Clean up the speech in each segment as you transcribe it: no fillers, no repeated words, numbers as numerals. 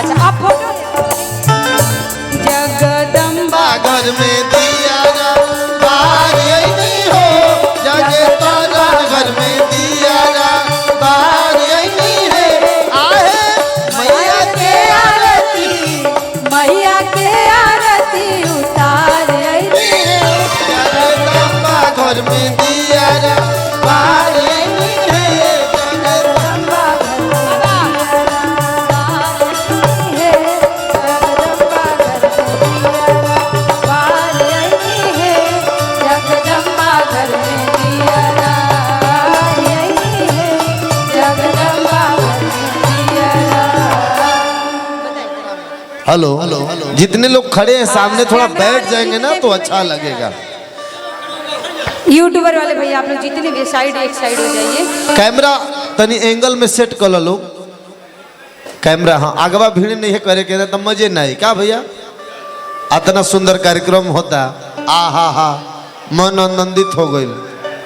अच्छा आप फोटो जगदम्बा घर में दिया रा बाहर नहीं हो जगदम्बा घर में दिया रा बाहर नहीं है आहे मैया के आरती उतार जगदम्बा घर में दिया रा बाहर नहीं है जगदम्बा हेलो जितने लोग खड़े हैं सामने थोड़ा बैठ जाएंगे ना तो अच्छा लगेगा। यूट्यूबर वाले भैया आप लोग जितने भी साइड एक साइड हो जाइए। कैमरा तनी एंगल में सेट कर लो कैमरा। हाँ अगवा भीड़ नहीं है करे के तो मजे नहीं क्या भैया। इतना सुंदर कार्यक्रम होता आ हा मन आनंदित हो गई।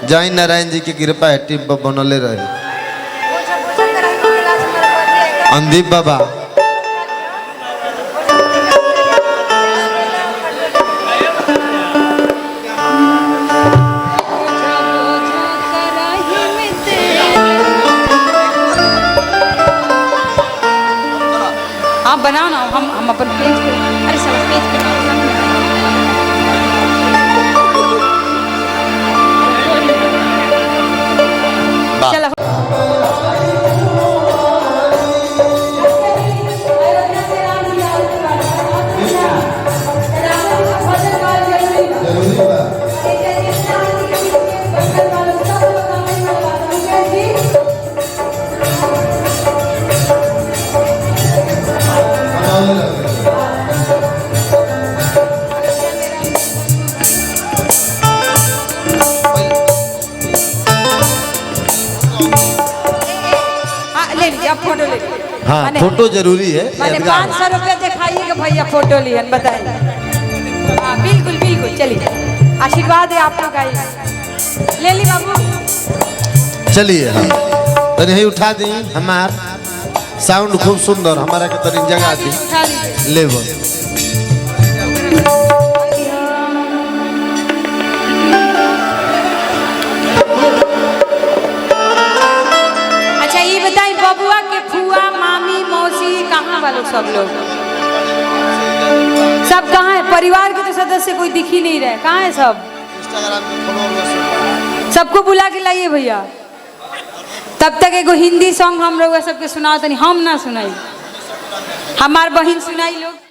जय नारायण जी की कृपा है टीम पर बनले रहे। अंदीप बाबा आप बनाओ ना हम अपन पेज पे अरे सब पेज पे चलो फोटो ले। हाँ फोटो जरूरी है। 500 रुपये दिखाइएगा भैया फोटो लिए बताइए। हाँ बिल्कुल बिल्कुल चलिए आशीर्वाद है आप लोग आइए ले ली बाबू चलिए। हाँ तनी ही उठा दी हमार साउंड खूब सुंदर हमारा के तनी जगह दी लेवल। बबुआ के फुआ मामी मौसी कहाँ वालों सब लोग सब कहाँ है। परिवार के तो सदस्य कोई दिख ही नहीं रहे कहाँ है सब। सबको बुला के लाइए भैया। तब तक एगो हिंदी सॉन्ग हम लोग सबके सुनाओ तनी हम ना सुनाई हमार बहन सुनाई लोग।